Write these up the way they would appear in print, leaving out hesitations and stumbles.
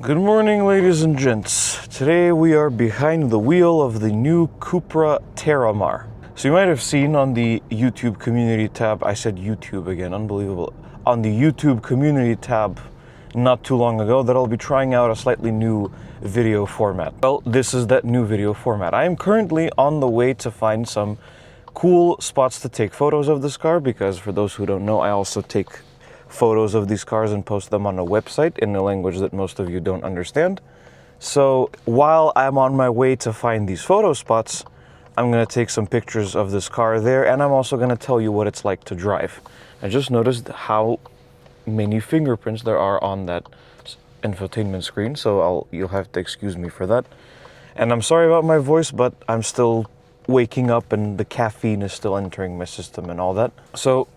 Good morning, ladies and gents. Today we are behind the wheel of the new Cupra Terramar. So you might have seen on the YouTube community tab, I said YouTube again, unbelievable. On the YouTube community tab not too long ago that I'll be trying out a slightly new video format. Well, this is that new video format. I am currently on the way to find some cool spots to take photos of this car because for those who don't know, I also take photos of these cars and post them on a website in a language that most of you don't understand. So while I'm on my way to find these photo spots, I'm going to take some pictures of this car there, and I'm also going to tell you what it's like to drive. I just noticed how many fingerprints there are on that infotainment screen, so you'll have to excuse me for that. And I'm sorry about my voice, but I'm still waking up and the caffeine is still entering my system and all that. So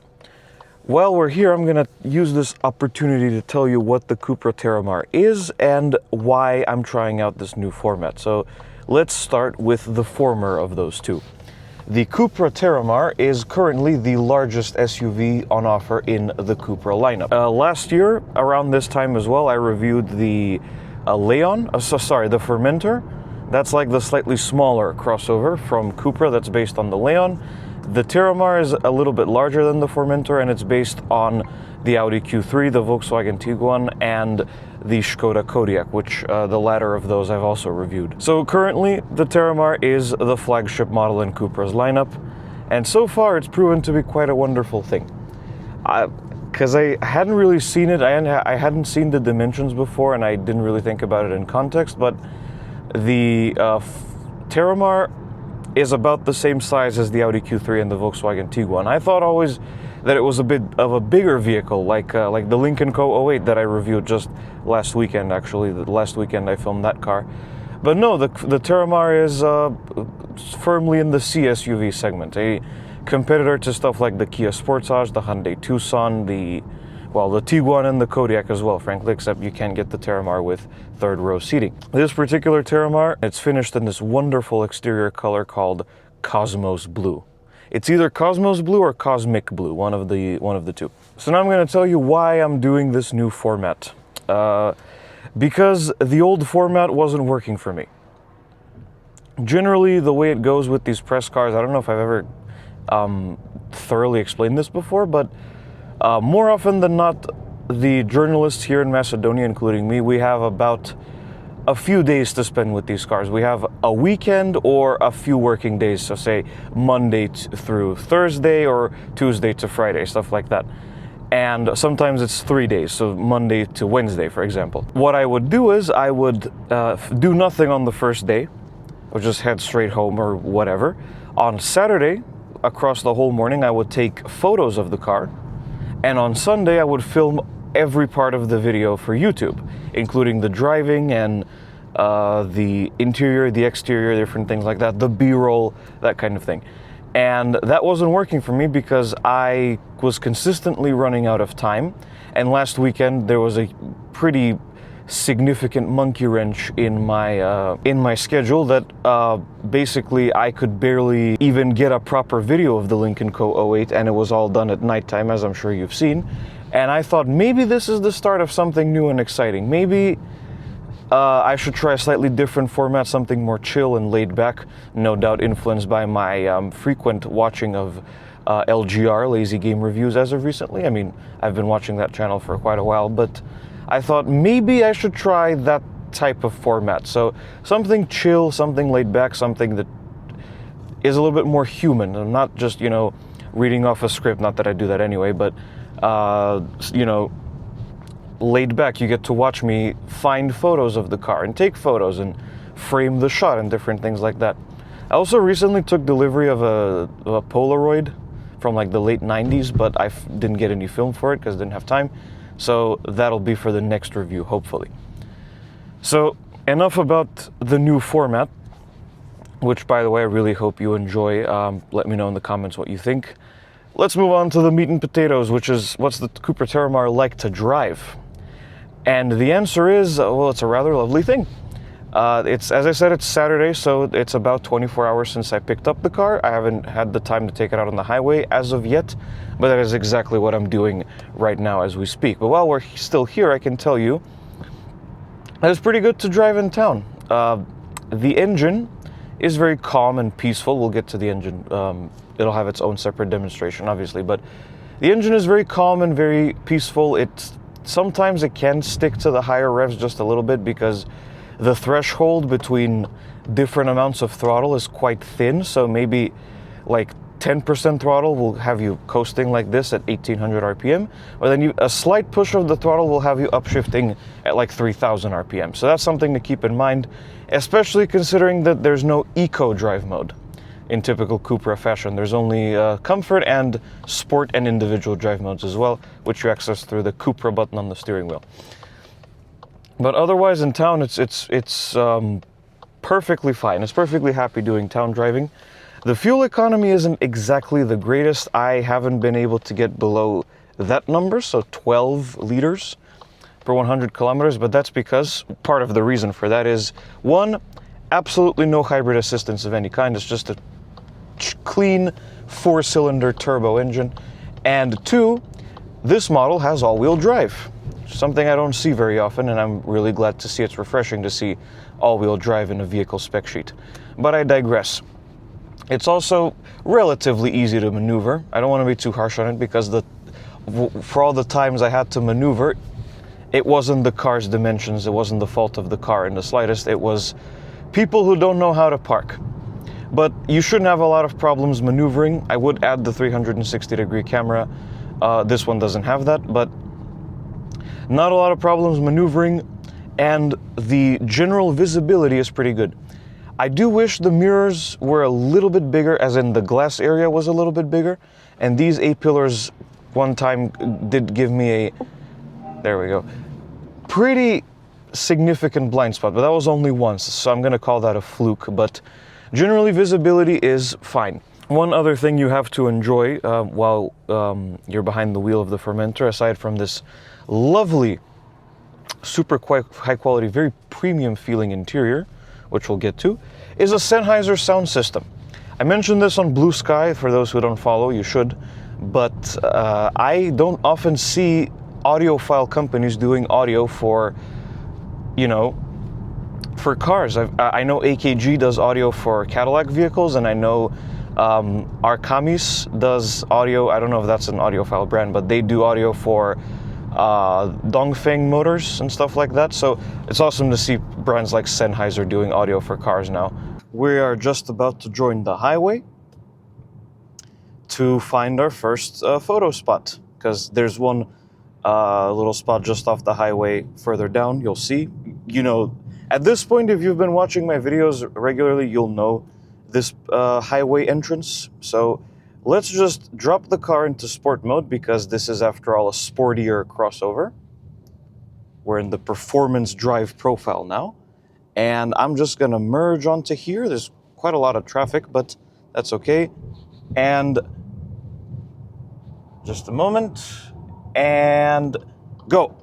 while we're here, I'm going to use this opportunity to tell you what the Cupra Terramar is and why I'm trying out this new format. So let's start with the former of those two. The Cupra Terramar is currently the largest SUV on offer in the Cupra lineup. Last year, around this time as well, I reviewed the the Formentor. That's like the slightly smaller crossover from Cupra that's based on the Leon. The Terramar is a little bit larger than the Formentor, and it's based on the Audi Q3, the Volkswagen Tiguan, and the Skoda Kodiaq, which the latter of those I've also reviewed. So currently, the Terramar is the flagship model in Cupra's lineup, and so far it's proven to be quite a wonderful thing. Because I hadn't really seen it, I hadn't seen the dimensions before, and I didn't really think about it in context, but the Terramar is about the same size as the Audi Q3 and the Volkswagen Tiguan. I thought always that it was a bit of a bigger vehicle, like the Lincoln Co. 08 that I reviewed just last weekend, actually. The last weekend I filmed that car. But no, the Terramar is firmly in the C-SUV segment, a competitor to stuff like the Kia Sportage, the Hyundai Tucson, the Tiguan and the Kodiaq as well, frankly, except you can't get the Terramar with third row seating. This particular Terramar, it's finished in this wonderful exterior color called Cosmos Blue. It's either Cosmos Blue or Cosmic Blue, one of the two. So now I'm going to tell you why I'm doing this new format. Because the old format wasn't working for me. Generally, the way it goes with these press cars, I don't know if I've ever thoroughly explained this before, but more often than not, the journalists here in Macedonia, including me, we have about a few days to spend with these cars. We have a weekend or a few working days, so say Monday through Thursday or Tuesday to Friday, stuff like that. And sometimes it's 3 days, so Monday to Wednesday, for example. What I would do is I would do nothing on the first day, or just head straight home or whatever. On Saturday, across the whole morning, I would take photos of the car. And on Sunday, I would film every part of the video for YouTube, including the driving and the interior, the exterior, different things like that, the B-roll, that kind of thing. And that wasn't working for me because I was consistently running out of time. And last weekend, there was a pretty significant monkey wrench in my schedule that basically I could barely even get a proper video of the Lincoln Co. 08, and it was all done at nighttime, as I'm sure you've seen. And I thought maybe this is the start of something new and exciting. Maybe I should try a slightly different format, something more chill and laid back, no doubt influenced by my frequent watching of LGR, Lazy Game Reviews, as of recently. I mean, I've been watching that channel for quite a while, but I thought maybe I should try that type of format. So something chill, something laid back, something that is a little bit more human and not just, reading off a script. Not that I do that anyway, but, laid back. You get to watch me find photos of the car and take photos and frame the shot and different things like that. I also recently took delivery of a Polaroid from like the late 90s, but I didn't get any film for it because I didn't have time. So that'll be for the next review, hopefully. So enough about the new format, which, by the way, I really hope you enjoy. Let me know in the comments what you think. Let's move on to the meat and potatoes, which is what's the Cupra Terramar like to drive? And the answer is, well, it's a rather lovely thing. As I said, it's Saturday, so it's about 24 hours since I picked up the car. I haven't had the time to take it out on the highway as of yet, but that is exactly what I'm doing right now as we speak. But while we're still here, I can tell you And it's pretty good to drive in town. The engine is very calm and peaceful. We'll get to the engine. It'll have its own separate demonstration, obviously, but the engine is very calm and very peaceful. Sometimes it can stick to the higher revs just a little bit because the threshold between different amounts of throttle is quite thin. So maybe like 10% throttle will have you coasting like this at 1800 RPM, or then a slight push of the throttle will have you upshifting at like 3000 RPM. So that's something to keep in mind, especially considering that there's no eco drive mode in typical Cupra fashion. There's only comfort and sport and individual drive modes as well, which you access through the Cupra button on the steering wheel. But otherwise in town, it's perfectly fine. It's perfectly happy doing town driving. The fuel economy isn't exactly the greatest. I haven't been able to get below that number, so 12 liters per 100 kilometers, but that's because part of the reason for that is, one, absolutely no hybrid assistance of any kind. It's just a clean 4-cylinder turbo engine. And two, this model has all-wheel drive, something I don't see very often, and I'm really glad to see. It's refreshing to see all-wheel drive in a vehicle spec sheet. But I digress. It's also relatively easy to maneuver. I don't want to be too harsh on it because for all the times I had to maneuver, it wasn't the car's dimensions, it wasn't the fault of the car in the slightest. It was people who don't know how to park. But you shouldn't have a lot of problems maneuvering. I would add the 360-degree camera. This one doesn't have that, but not a lot of problems maneuvering, and the general visibility is pretty good. I do wish the mirrors were a little bit bigger, as in the glass area was a little bit bigger, and these A-pillars one time did give me there we go, pretty significant blind spot, but that was only once, so I'm gonna call that a fluke, but generally visibility is fine. One other thing you have to enjoy while you're behind the wheel of the Formentor, aside from this lovely, super high quality, very premium feeling interior, which we'll get to, is a Sennheiser sound system. I mentioned this on Blue Sky. For those who don't follow, you should, but I don't often see audiophile companies doing audio for, for cars. I know AKG does audio for Cadillac vehicles, and I know Arcamis does audio. I don't know if that's an audiophile brand, but they do audio for Dongfeng motors and stuff like that. So it's awesome to see brands like Sennheiser doing audio for cars now. We are just about to join the highway to find our first photo spot, because there's one little spot just off the highway further down. You'll see, at this point, if you've been watching my videos regularly, you'll know this highway entrance. So let's just drop the car into sport mode, because this is, after all, a sportier crossover. We're in the performance drive profile now. And I'm just gonna merge onto here. There's quite a lot of traffic, but that's okay. And just a moment, and go.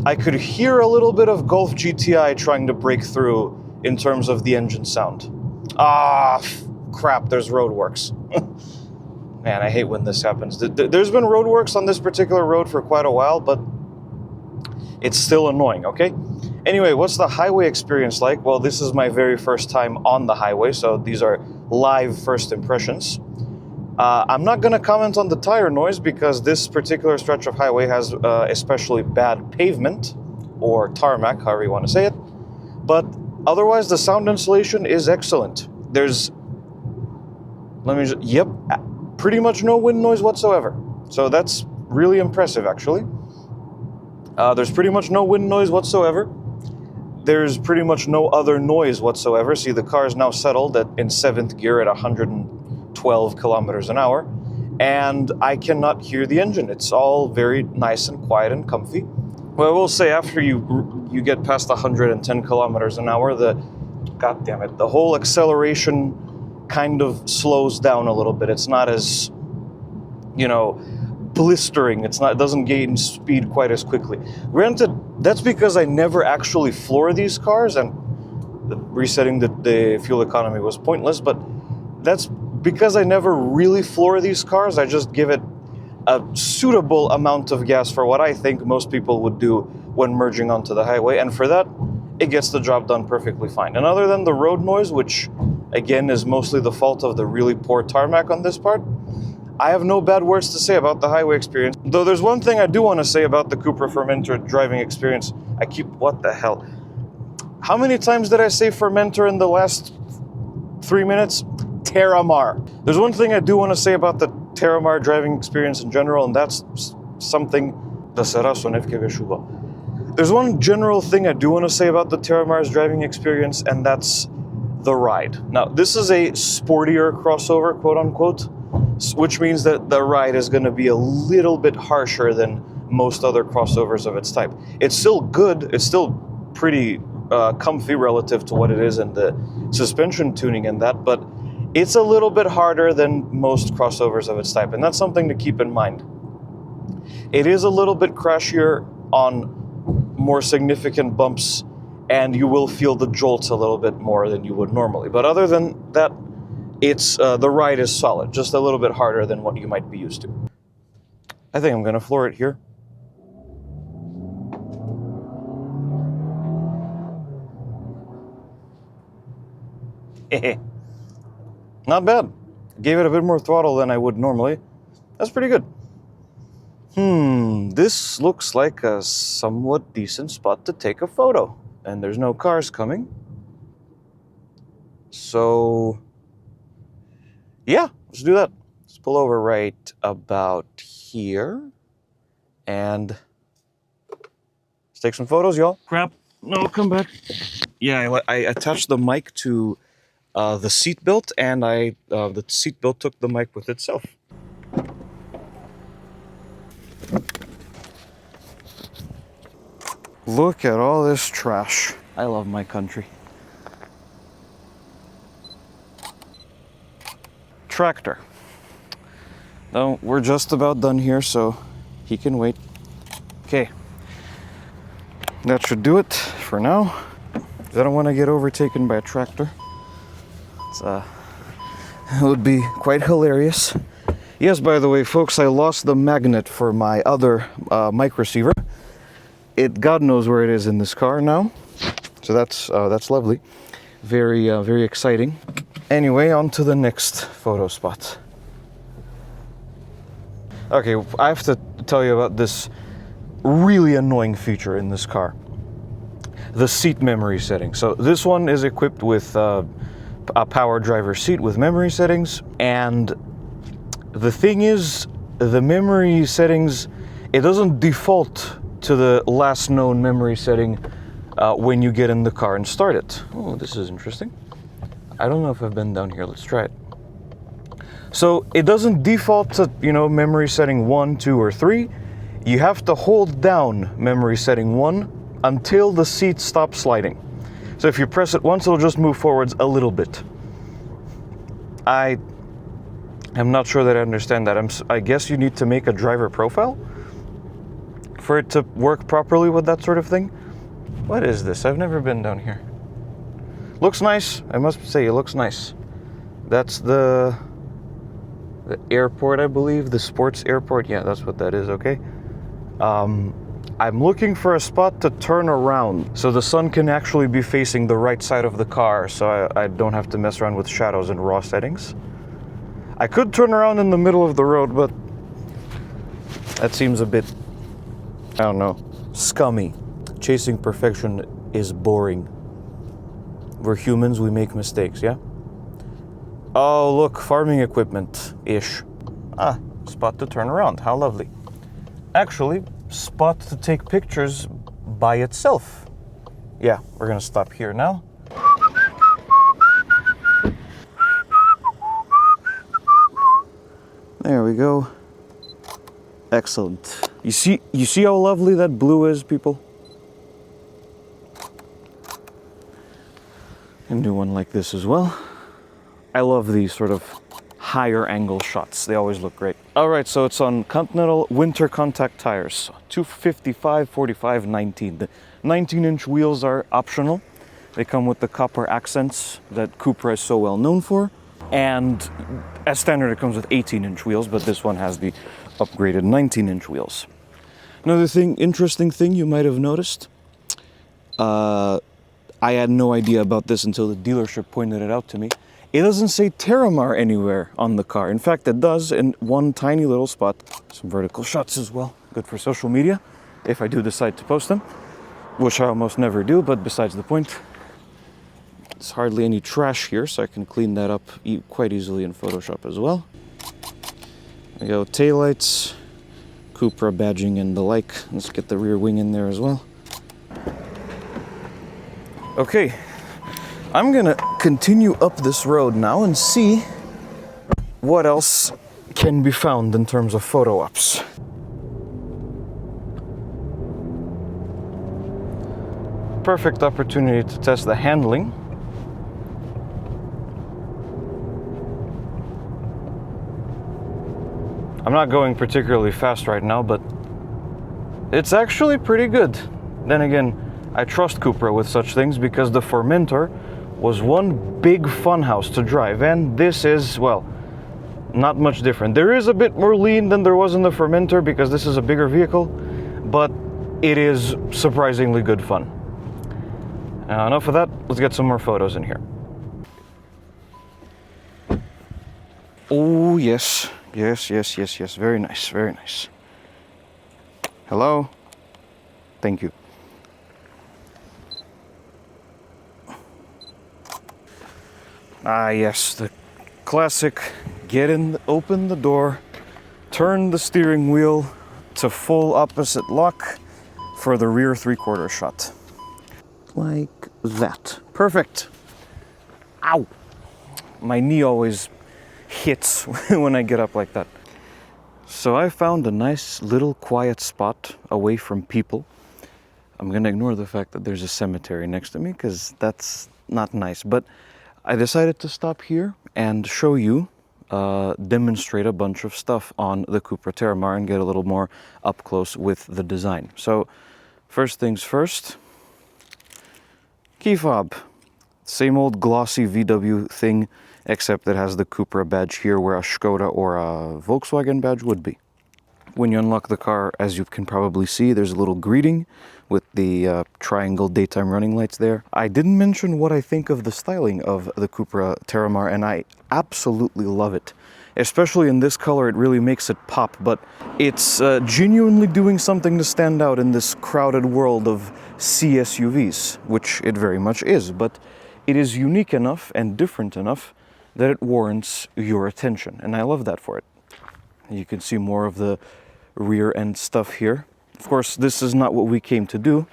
I could hear a little bit of Golf GTI trying to break through in terms of the engine sound. Crap, there's roadworks. Man, I hate when this happens. There's been roadworks on this particular road for quite a while, but it's still annoying, okay? Anyway, what's the highway experience like? Well, this is my very first time on the highway, so these are live first impressions. I'm not going to comment on the tire noise, because this particular stretch of highway has especially bad pavement, or tarmac, however you want to say it. But otherwise, the sound insulation is excellent. There's, pretty much no wind noise whatsoever. So that's really impressive, actually. There's pretty much no wind noise whatsoever. There's pretty much no other noise whatsoever. See, the car is now settled in 7th gear at 112 kilometers an hour, and I cannot hear the engine. It's all very nice and quiet and comfy. Well, I will say, after you get past 110 kilometers an hour, the whole acceleration kind of slows down a little bit. It's not as, blistering. It doesn't gain speed quite as quickly. Granted, that's because I never actually floor these cars, and resetting the fuel economy was pointless, but that's because I never really floor these cars. I just give it a suitable amount of gas for what I think most people would do when merging onto the highway, and for that, it gets the job done perfectly fine. And other than the road noise, which again is mostly the fault of the really poor tarmac on this part, I have no bad words to say about the highway experience. Though there's one thing I do want to say about the Cupra Fermentor driving experience. What the hell? How many times did I say Fermentor in the last 3 minutes? Terramar. There's one thing I do want to say about the Terramar driving experience in general, and that's something... There's one general thing I do want to say about the Terramar's driving experience, and that's the ride. Now, this is a sportier crossover, quote unquote, which means that the ride is going to be a little bit harsher than most other crossovers of its type. It's still good, it's still pretty comfy relative to what it is in the suspension tuning and that, but it's a little bit harder than most crossovers of its type, and that's something to keep in mind. It is a little bit crashier on more significant bumps, and you will feel the jolts a little bit more than you would normally. But other than that, it's the ride is solid, just a little bit harder than what you might be used to. I think I'm gonna floor it here. Not bad. Gave it a bit more throttle than I would normally. That's pretty good. This looks like a somewhat decent spot to take a photo. And there's no cars coming. So, yeah, let's do that. Let's pull over right about here. And let's take some photos, y'all. Crap. No, come back. Yeah, I attached the mic to the seat belt, and the seat belt took the mic with itself. Look at all this trash. I love my country. Tractor. No, we're just about done here, so he can wait. Okay. That should do it for now. I don't want to get overtaken by a tractor. It would be quite hilarious. Yes, by the way, folks, I lost the magnet for my other mic receiver. God knows where it is in this car now. So that's lovely. Very, very exciting. Anyway, on to the next photo spot. Okay, I have to tell you about this really annoying feature in this car. The seat memory setting. So this one is equipped with a power driver seat with memory settings, and the thing is, the memory settings, it doesn't default to the last known memory setting when you get in the car and start it. Oh, this is interesting. I don't know if I've been down here. Let's try it. So it doesn't default to, memory setting 1, 2, or 3. You have to hold down memory setting 1 until the seat stops sliding. So if you press it once, it'll just move forwards a little bit. I am not sure that I understand that. I guess you need to make a driver profile for it to work properly with that sort of thing. What is this? I've never been down here. Looks nice. I must say, it looks nice. That's the airport, I believe, the sports airport. Yeah, that's what that is, okay. I'm looking for a spot to turn around so the sun can actually be facing the right side of the car, so I don't have to mess around with shadows and raw settings. I could turn around in the middle of the road, but that seems a bit, I don't know, scummy. Chasing perfection is boring. We're humans, we make mistakes, yeah? Oh, look, farming equipment-ish. Ah, spot to turn around, how lovely. Actually, spot to take pictures by itself. Yeah, we're gonna stop here now. There we go. Excellent. You see how lovely that blue is, people? And do one like this as well. I love these sort of higher angle shots. They always look great. All right, so it's on Continental winter contact tires. 255, 45, 19. The 19-inch wheels are optional. They come with the copper accents that Cupra is so well known for. And as standard, it comes with 18-inch wheels, but this one has the upgraded 19-inch wheels. Another interesting thing you might have noticed, I had no idea about this until the dealership pointed it out to me. It doesn't say Terramar anywhere on the car. In fact, it does in one tiny little spot. Some vertical shots as well. Good for social media, if I do decide to post them, which I almost never do, but besides the point. There's hardly any trash here, so I can clean that up quite easily in Photoshop as well. There we go, taillights, Cupra badging and the like. Let's get the rear wing in there as well. Okay, I'm gonna continue up this road now and see what else can be found in terms of photo ops. Perfect opportunity to test the handling. I'm not going particularly fast right now, but it's actually pretty good. Then again, I trust Cupra with such things because the Formentor was one big funhouse to drive, and this is, well, not much different. There is a bit more lean than there was in the Formentor because this is a bigger vehicle, but it is surprisingly good fun. Enough of that, let's get some more photos in here. Oh yes, yes, very nice, very nice. Hello? Thank you. Ah yes, the classic, get in, open the door, turn the steering wheel to full opposite lock for the rear 3/4 shot. Like that. Perfect. Ow! My knee always hits when I get up like that. So I found a nice little quiet spot away from people. I'm gonna ignore the fact that there's a cemetery next to me because that's not nice, but I decided to stop here and show you, demonstrate a bunch of stuff on the Cupra Terramar and get a little more up close with the design. So first things first, key fob. Same old glossy VW thing, except it has the Cupra badge here where a Skoda or a Volkswagen badge would be. When you unlock the car, as you can probably see, there's a little greeting with the triangle daytime running lights there. I didn't mention what I think of the styling of the Cupra Terramar, and I absolutely love it. Especially in this color, it really makes it pop, but it's genuinely doing something to stand out in this crowded world of C-SUVs, which it very much is, but it is unique enough and different enough that it warrants your attention, and I love that for it. You can see more of the rear end stuff here. Of course, this is not what we came to do.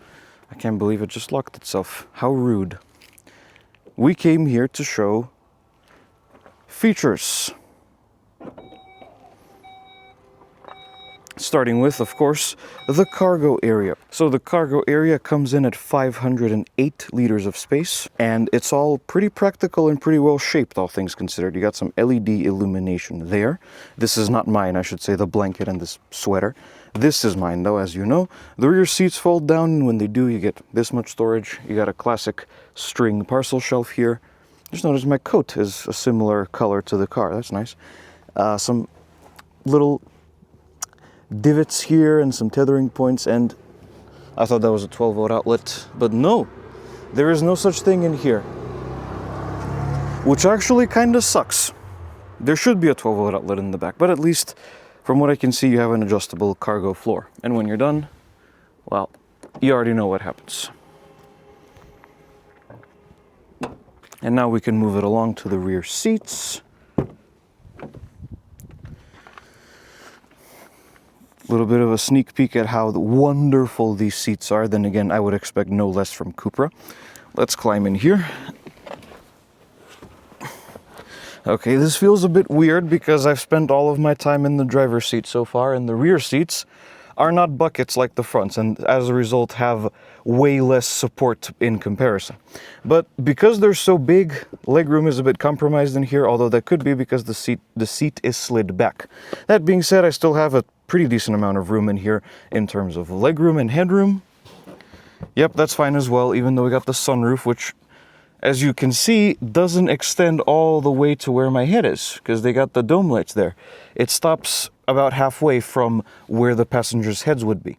I can't believe it just locked itself. How rude. We came here to show features. Starting with, of course, the cargo area. So the cargo area comes in at 508 liters of space, and it's all pretty practical and pretty well shaped, all things considered. You got some LED illumination there. This is not mine, I should say, the blanket and this sweater. This is mine, though, as you know. The rear seats fold down, and when they do, you get this much storage. You got a classic string parcel shelf here. Just notice my coat is a similar color to the car. That's nice. Some little divots here and some tethering points, and I thought that was a 12-volt outlet, but no, there is no such thing in here, which actually kind of sucks. There should be a 12-volt outlet in the back, but at least from what I can see, you have an adjustable cargo floor, and when you're done, well, you already know what happens. And now we can move it along to the rear seats. A little bit of a sneak peek at how wonderful these seats are. Then again, I would expect no less from Cupra. Let's climb in here. Okay, this feels a bit weird because I've spent all of my time in the driver's seat so far, and the rear seats are not buckets like the fronts, and as a result have way less support in comparison. But because they're so big, legroom is a bit compromised in here, although that could be because the seat is slid back. That being said, I still have a pretty decent amount of room in here in terms of legroom and headroom. Yep, that's fine as well, even though we got the sunroof, which as you can see, doesn't extend all the way to where my head is, because they got the dome lights there. It stops about halfway from where the passengers' heads would be.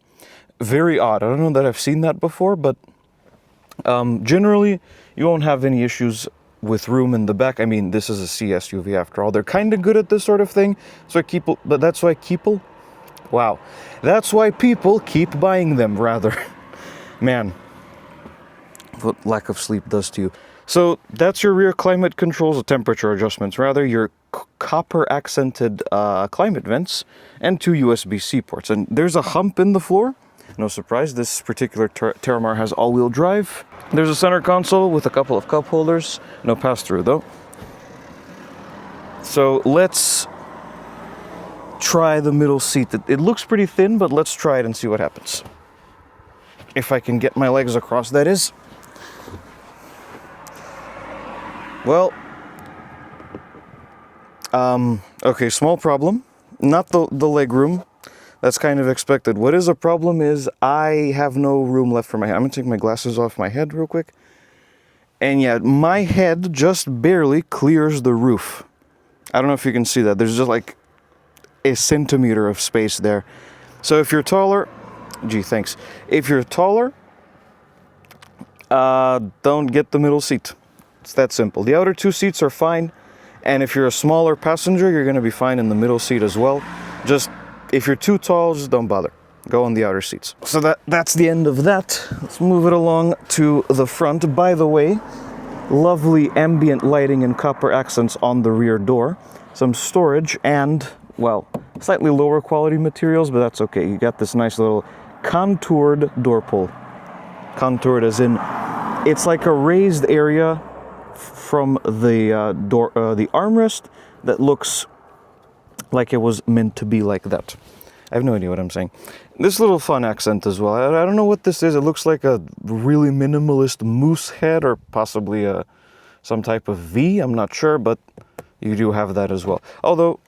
Very odd. I don't know that I've seen that before, but generally you won't have any issues with room in the back. I mean, this is a C SUV after all. They're kind of good at this sort of thing. That's why people keep buying them, rather. Man, what lack of sleep does to you. So that's your rear climate controls, or temperature adjustments rather, your copper accented climate vents, and 2 USB-C ports. And there's a hump in the floor. No surprise, this particular Terramar has all-wheel drive. There's a center console with a couple of cup holders. No pass-through though. So let's try the middle seat. It looks pretty thin, but let's try it and see what happens. If I can get my legs across, that is. Well, okay, small problem. Not the leg room. That's kind of expected. What is a problem is I have no room left for my head. I'm gonna take my glasses off my head real quick. And yeah, my head just barely clears the roof. I don't know if you can see that. There's just like a centimeter of space there. So if you're taller, gee, thanks. If you're taller, don't get the middle seat. It's that simple. The outer 2 seats are fine. And if you're a smaller passenger, you're gonna be fine in the middle seat as well. Just, if you're too tall, just don't bother. Go on the outer seats. So that's the end of that. Let's move it along to the front. By the way, lovely ambient lighting and copper accents on the rear door. Some storage and, well, slightly lower quality materials, but that's okay. You got this nice little contoured door pull. Contoured as in, it's like a raised area from the the armrest that looks like it was meant to be like that. I have no idea what I'm saying. This little fun accent as well. I don't know what this is. It looks like a really minimalist moose head, or possibly some type of V. I'm not sure, but you do have that as well. Although,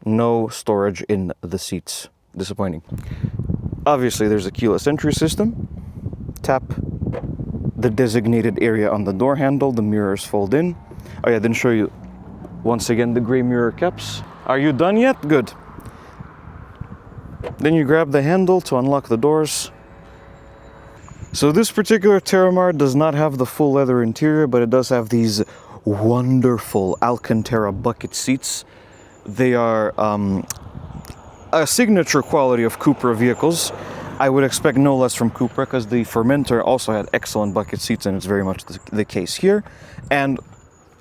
no storage in the seats. Disappointing. Obviously, there's a keyless entry system. Tap the designated area on the door handle. The mirrors fold in. Oh yeah, I didn't show you, once again, the gray mirror caps. Are you done yet? Good. Then you grab the handle to unlock the doors. So this particular Terramar does not have the full leather interior, but it does have these wonderful Alcantara bucket seats. They are a signature quality of Cupra vehicles. I would expect no less from Cupra, because the Formentor also had excellent bucket seats, and it's very much the case here. And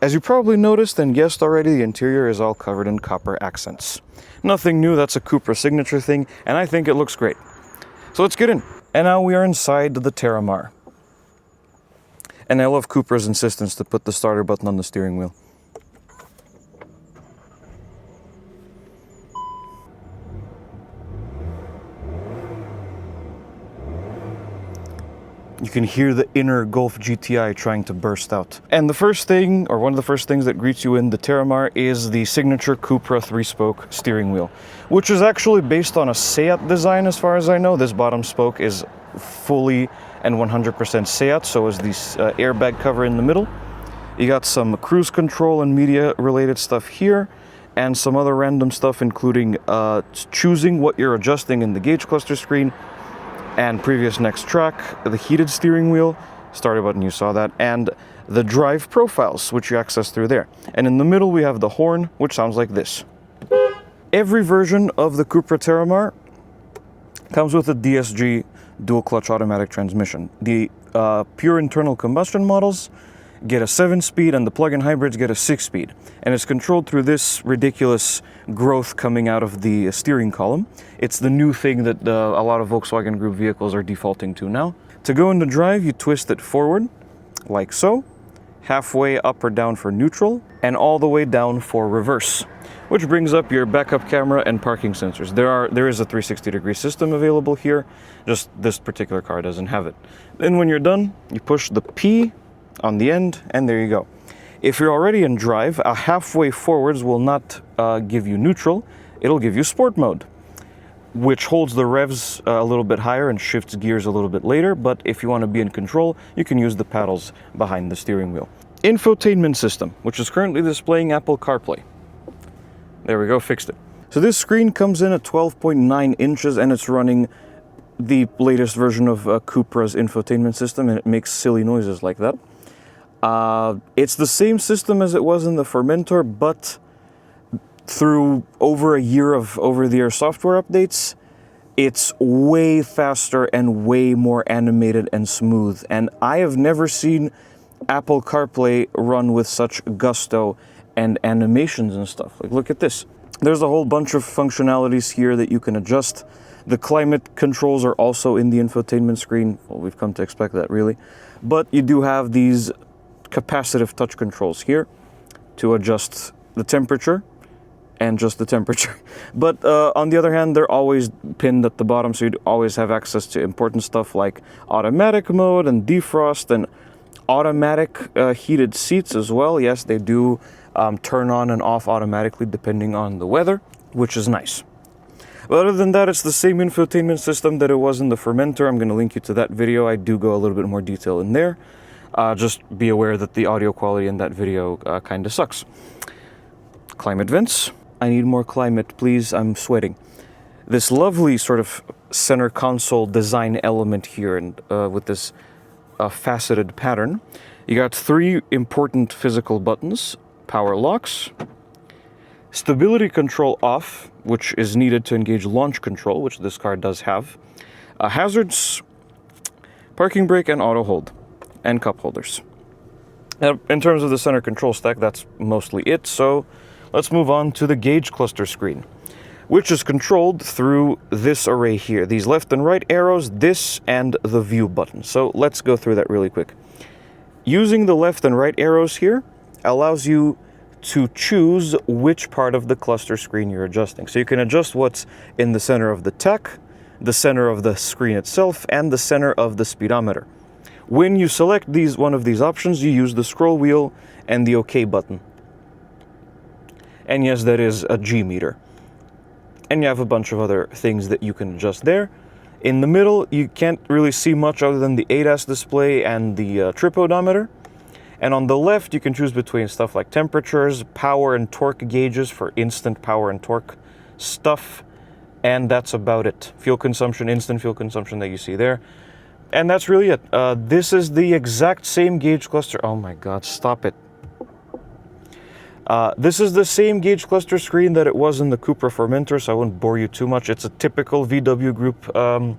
as you probably noticed and guessed already, the interior is all covered in copper accents. Nothing new, that's a Cupra signature thing, and I think it looks great. So let's get in. And now we are inside the Terramar. And I love Cupra's insistence to put the starter button on the steering wheel. You can hear the inner Golf GTI trying to burst out. And the first thing, or one of the first things that greets you in the Terramar, is the signature Cupra 3-spoke steering wheel, which is actually based on a Seat design as far as I know. This bottom spoke is fully and 100% Seat, so is this airbag cover in the middle. You got some cruise control and media related stuff here, and some other random stuff, including choosing what you're adjusting in the gauge cluster screen, and previous next track, the heated steering wheel, starter button, you saw that, and the drive profiles, which you access through there. And in the middle we have the horn, which sounds like this. Every version of the Cupra Terramar comes with a DSG dual clutch automatic transmission. The pure internal combustion models get a 7-speed, and the plug-in hybrids get a 6-speed. And it's controlled through this ridiculous growth coming out of the steering column. It's the new thing that a lot of Volkswagen Group vehicles are defaulting to now. To go into drive, you twist it forward, like so, halfway up or down for neutral, and all the way down for reverse, which brings up your backup camera and parking sensors. There is a 360-degree system available here, just this particular car doesn't have it. Then when you're done, you push the P on the end, and there you go. If you're already in drive, a halfway forwards will not give you neutral, it'll give you sport mode, which holds the revs a little bit higher and shifts gears a little bit later. But if you want to be in control, you can use the paddles behind the steering wheel. infotainment system, which is currently displaying Apple CarPlay. There we go, fixed it. So this screen comes in at 12.9 inches and it's running the latest version of Cupra's infotainment system, and it makes silly noises like that. It's the same system as it was in the Formentor, but through over a year of over-the-air software updates, it's way faster and way more animated and smooth. And I have never seen Apple CarPlay run with such gusto and animations and stuff. Like, look at this. There's a whole bunch of functionalities here that you can adjust. The climate controls are also in the infotainment screen. Well, we've come to expect that, really. But you do have these capacitive touch controls here to adjust the temperature and just the temperature. But on the other hand, they're always pinned at the bottom, so you always have access to important stuff like automatic mode and defrost and automatic heated seats as well. Yes, they do turn on and off automatically depending on the weather, which is nice. But other than that, it's the same infotainment system that it was in the Formentor. I'm going to link you to that video. I do go a little bit more detail in there. Just be aware that the audio quality in that video kind of sucks. Climate vents. I need more climate, please. I'm sweating. This lovely sort of center console design element here, and with this faceted pattern. You got 3 important physical buttons: power locks, stability control off, which is needed to engage launch control, which this car does have, hazards, parking brake, and auto hold, and cup holders. Now, in terms of the center control stack, that's mostly it. So let's move on to the gauge cluster screen, which is controlled through this array here. These left and right arrows, this, and the view button. So let's go through that really quick. Using the left and right arrows here allows you to choose which part of the cluster screen you're adjusting. So you can adjust what's in the center of the tech, the center of the screen itself, and the center of the speedometer. When you select one of these options, you use the scroll wheel and the OK button. And yes, that is a G meter. And you have a bunch of other things that you can adjust there. In the middle, you can't really see much other than the ADAS display and the trip odometer. And on the left, you can choose between stuff like temperatures, power and torque gauges for instant power and torque stuff. And that's about it. Fuel consumption, instant fuel consumption that you see there. And that's really it. This is the exact same gauge cluster. Oh my God, stop it. This is the same gauge cluster screen that it was in the Cupra Formentor, so I won't bore you too much. It's a typical VW Group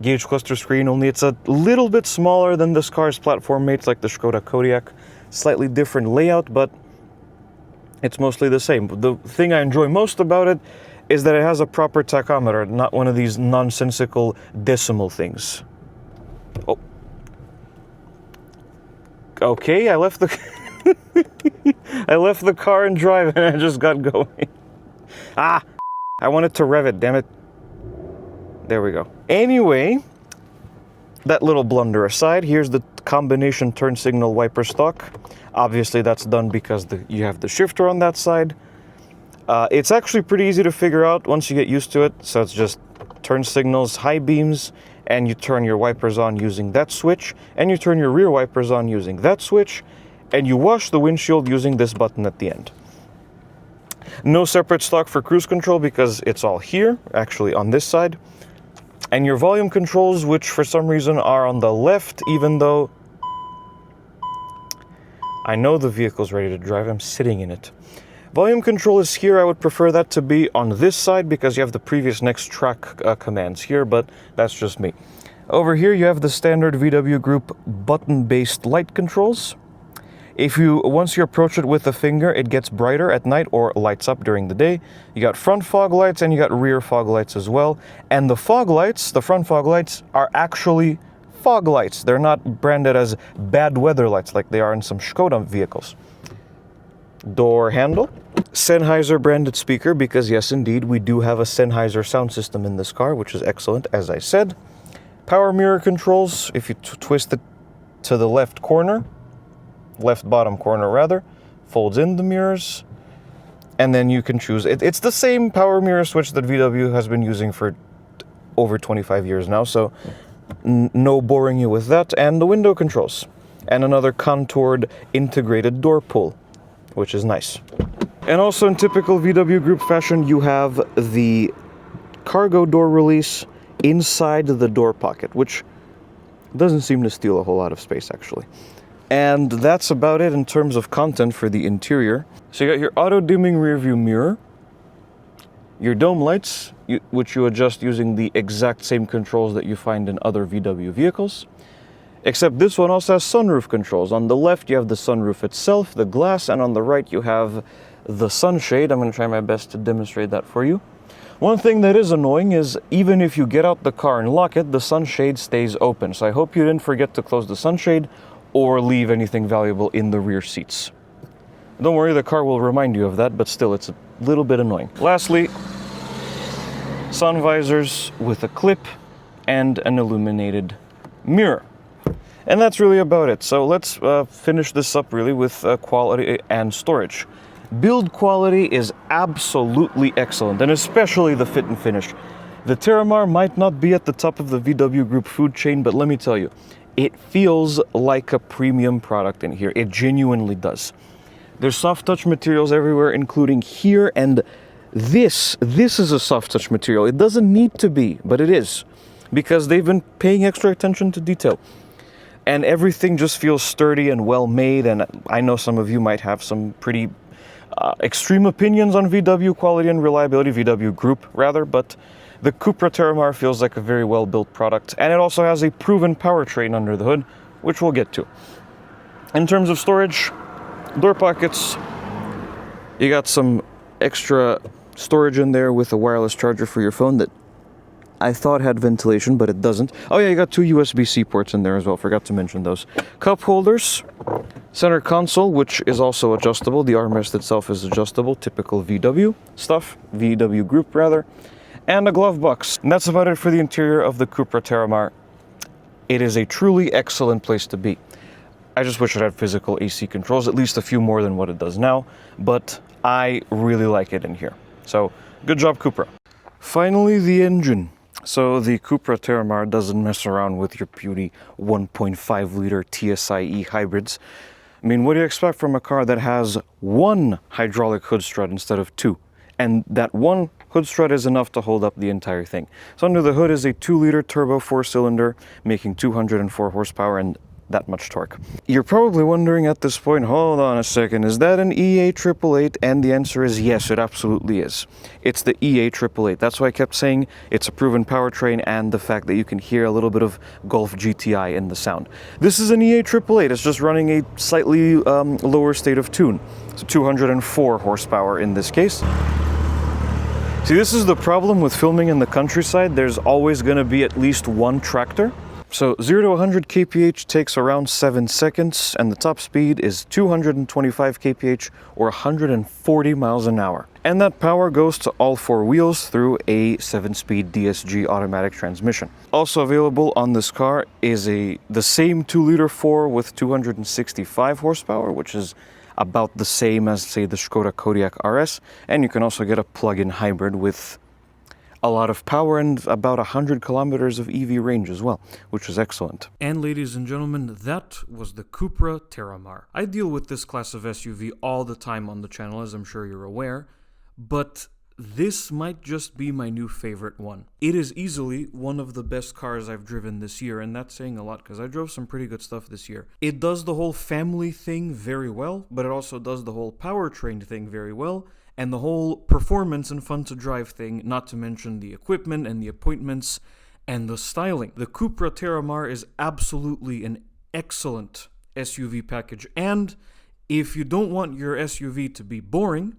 gauge cluster screen, only it's a little bit smaller than this car's platform mates like the Skoda Kodiaq. Slightly different layout, but it's mostly the same. The thing I enjoy most about it is that it has a proper tachometer, not one of these nonsensical decimal things. Oh. Okay, I left the... I left the car and drive and I just got going. I wanted to rev it, damn it. There we go. Anyway, that little blunder aside, here's the combination turn signal wiper stock. Obviously that's done because you have the shifter on that side. It's actually pretty easy to figure out once you get used to it. So it's just turn signals, high beams, and you turn your wipers on using that switch, and you turn your rear wipers on using that switch, and you wash the windshield using this button at the end. No separate stock for cruise control because it's all here, actually on this side. And your volume controls, which for some reason are on the left, even though I know the vehicle's ready to drive, I'm sitting in it. Volume control is here. I would prefer that to be on this side because you have the previous next track commands here, but that's just me. Over here you have the standard VW Group button-based light controls. Once you approach it with the finger, it gets brighter at night or lights up during the day. You got front fog lights and you got rear fog lights as well. And the fog lights, the front fog lights, are actually fog lights. They're not branded as bad weather lights like they are in some Skoda vehicles. Door handle. Sennheiser branded speaker, because yes, indeed, we do have a Sennheiser sound system in this car, which is excellent, as I said. Power mirror controls. If you twist it to the left corner, left bottom corner rather, folds in the mirrors, and then you can choose it. It's the same power mirror switch that VW has been using for over 25 years now, so no boring you with that. And the window controls. and another contoured integrated door pull, which is nice. And also in typical VW Group fashion, you have the cargo door release inside the door pocket, which doesn't seem to steal a whole lot of space actually. And that's about it in terms of content for the interior. So you got your auto dimming rear view mirror, your dome lights, which you adjust using the exact same controls that you find in other VW vehicles. Except this one also has sunroof controls. On the left you have the sunroof itself, the glass, and on the right you have the sunshade. I'm going to try my best to demonstrate that for you. One thing that is annoying is even if you get out the car and lock it, the sunshade stays open. So I hope you didn't forget to close the sunshade or leave anything valuable in the rear seats. Don't worry, the car will remind you of that, but still it's a little bit annoying. Lastly, sun visors with a clip and an illuminated mirror. And that's really about it. So let's finish this up really with quality and storage. Build quality is absolutely excellent, and especially the fit and finish. The Terramar might not be at the top of the VW Group food chain, but let me tell you, it feels like a premium product in here. It genuinely does. There's soft touch materials everywhere, including here, and this is a soft touch material. It doesn't need to be, but it is, because they've been paying extra attention to detail. And everything just feels sturdy and well made, and I know some of you might have some pretty extreme opinions on VW quality and reliability, VW Group rather, but the Cupra Terramar feels like a very well built product, and it also has a proven powertrain under the hood, which we'll get to. In terms of storage, door pockets, you got some extra storage in there with a wireless charger for your phone that I thought had ventilation, but it doesn't. Oh yeah, you got two USB-C ports in there as well, forgot to mention those. Cup holders, center console, which is also adjustable. The armrest itself is adjustable, typical VW stuff, VW Group rather. And a glove box. And that's about it for the interior of the Cupra Terramar. It is a truly excellent place to be. I just wish it had physical AC controls, at least a few more than what it does now, but I really like it in here. So, good job, Cupra. Finally, the engine. So the Cupra Terramar doesn't mess around with your beauty 1.5 liter TSI-E hybrids. I mean, what do you expect from a car that has one hydraulic hood strut instead of two? And that one hood strut is enough to hold up the entire thing. So under the hood is a 2-liter turbo 4-cylinder, making 204 horsepower and that much torque. You're probably wondering at this point, hold on a second, is that an EA888? And the answer is yes, it absolutely is. It's the EA888. That's why I kept saying it's a proven powertrain, and the fact that you can hear a little bit of Golf GTI in the sound. This is an EA888. It's just running a slightly lower state of tune. So 204 horsepower in this case. See, this is the problem with filming in the countryside. There's always going to be at least one tractor. So 0 to 100 kph takes around 7 seconds, and the top speed is 225 kph or 140 miles an hour. And that power goes to all 4 wheels through a 7-speed DSG automatic transmission. Also available on this car is the same 2-liter 4 with 265 horsepower, which is about the same as, say, the Skoda Kodiaq RS. And you can also get a plug-in hybrid with a lot of power and about 100 kilometers of EV range as well, which is excellent. And ladies and gentlemen, that was the Cupra Terramar. I deal with this class of SUV all the time on the channel, as I'm sure you're aware, but this might just be my new favorite one. It is easily one of the best cars I've driven this year, and that's saying a lot because I drove some pretty good stuff this year. It does the whole family thing very well, but it also does the whole powertrain thing very well, and the whole performance and fun to drive thing, not to mention the equipment and the appointments and the styling. The Cupra Terramar is absolutely an excellent SUV package, and if you don't want your SUV to be boring,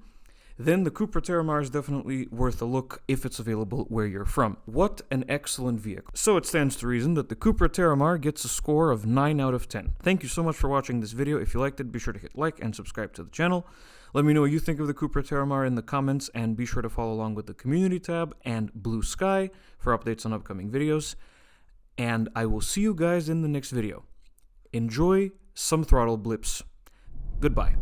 then the Cupra Terramar is definitely worth a look if it's available where you're from. What an excellent vehicle. So it stands to reason that the Cupra Terramar gets a score of 9 out of 10. Thank you so much for watching this video. If you liked it, be sure to hit like and subscribe to the channel. Let me know what you think of the Cupra Terramar in the comments, and be sure to follow along with the community tab and Blue Sky for updates on upcoming videos. And I will see you guys in the next video. Enjoy some throttle blips. Goodbye.